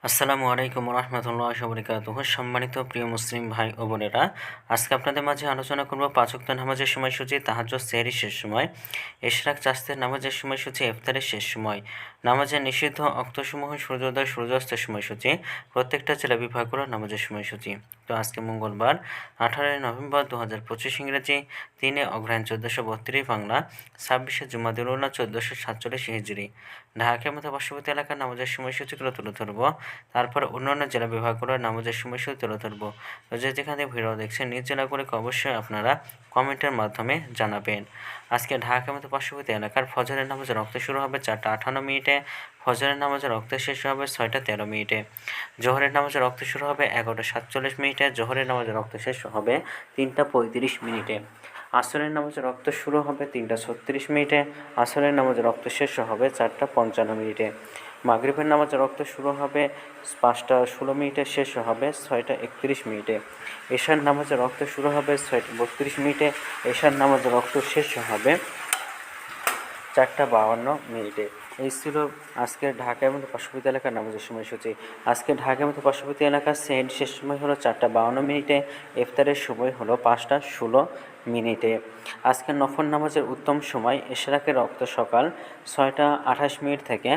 আসসালামু আলাইকুম রহমতুল্লাহ বরকাতুহু। সম্মানিত প্রিয় মুসলিম ভাই ও বোনেরা, আজকে আপনাদের মাঝে আলোচনা করব পাঁচ ওয়াক্ত নামাজের সময়সূচি, তাহাজ্জুদ, সেহরির শেষ সময়, ইশরাক, চাস্তের নামাজের সময়সূচি, ইফতারের শেষ সময়, নামাজের নিষিদ্ধ অক্তসমূহ, সূর্যোদয় সূর্যাস্তের সময়সূচি, প্রত্যেকটা জেলা বিভাগগুলোর নামাজের সময়সূচি। তো আজকে মঙ্গলবার 18 নভেম্বর 2025 ইংরেজি, 3 অগ্রহায়ণ 1432 বাংলা, 26 জুমাদুল উলা 1447 হিজরি। ঢাকার মতো পার্শ্ববর্তী এলাকার নামাজের সময়সূচিগুলো তুলে ধরব, তারপর অন্যান্য জেলা বিভাগগুলোর নামাজের সময়সূচি তুলে ধরব। তো যেখান থেকে ভিডিও দেখছেন নিজ জেলাগুলিকে অবশ্যই আপনারা কমেন্টের মাধ্যমে জানাবেন। আজকে ঢাকার মতো পার্শ্ববর্তী এলাকার ফজরের নামাজের রক্ত শুরু হবে 4:58, ফজরের নামাজের রক্ত শেষ হবে 6:13। জোহরের নামাজের রক্ত শুরু হবে 11:47, জোহরের নামাজের রক্ত শেষ হবে 3:35। আসরের নামাজের রক্ত শুরু হবে 3:36, আসরের নামাজের রক্ত শেষ হবে 4:55। মাগরিবের নামাজের রক্ত শুরু হবে 5:16, শেষ হবে 6:31। এশার নামাজের রক্ত শুরু হবে 6:32, এশার নামাজের রক্ত শেষ হবে 4:52। এই ছিল আজকের ঢাকা এবং পার্শ্ববর্তী এলাকার নামাজের সময়সূচি। আজকে ঢাকা এবং পার্শ্ববর্তী এলাকার সেহরির শেষ সময় হলো 4:52, ইফতারের সময় হলো 5:16। আজকের নফল নামাজের উত্তম সময় ইশরাকের রক্ত সকাল 6:28 থেকে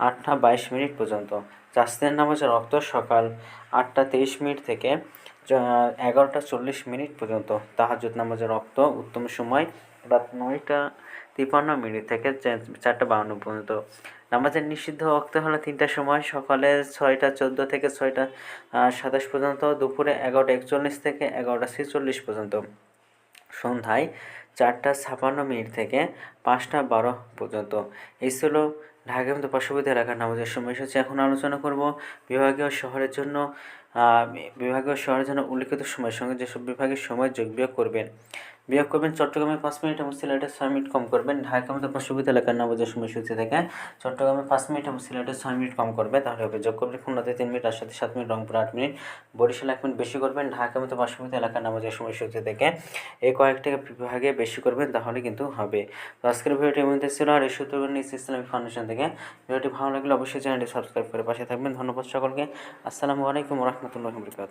8:22 পর্যন্ত, চাস্তের নামাজের রক্ত সকাল 8:23 থেকে 11:40 পর্যন্ত, তাহাজ্জুদ নামাজের রক্ত উত্তম সময় রাত 9:53 থেকে 4:52 পর্যন্ত। নামাজের নিষিদ্ধ ওয়াক্ত হলো 3টার সময়, সকালে 6:14 থেকে 6:27 পর্যন্ত, দুপুরে 11:41 থেকে 11:46 পর্যন্ত, সন্ধ্যায় 4:56 থেকে 5:12 পর্যন্ত। এই ছিল ঢাকা এবং পার্শ্ববর্তী এলাকার নামাজের সময়সূচি। এখন আলোচনা করব বিভাগীয় শহরের জন্য উল্লিখিত সময়ের সঙ্গে যেসব বিভাগের সময় যোগ বিয়োগ করবেন। চট্টগ্রামে 5 মিনিট এবং সিলেটে 6 মিনিট কম করবেন। ঢাকা মতো পার্শ্ববর্তী এলাকার নামাজের সময়সূচি থেকে চট্টগ্রামে 5 মিনিট এবং সিলেটে 6 মিনিট কম করবে, তাহলে হবে যোগ করবেন। খুলনাতে 3 মিনিট, রাজশাহীতে 7 মিনিট, রংপুরে 8 মিনিট, বরিশালে 1 মিনিট বেশি করবেন। ঢাকা মতো পার্শ্ববর্তী এলাকার নামাজের সময়সূচি থেকে এই কয়েকটি বিভাগে বেশি করবেন, তাহলে কিন্তু হবে। তো আজকের ভিডিওটি এমনিতে ছিল, আর এই সূত্র ইসলামিক ফাউন্ডেশন থেকে। ভিডিওটি ভালো লাগলে অবশ্যই চ্যানেলটি সাবস্ক্রাইব করে পাশে থাকবেন। ধন্যবাদ সকলকে। আসসালামু আলাইকুম রহমতুল্লাহি ওয়া বারাকাতুহু।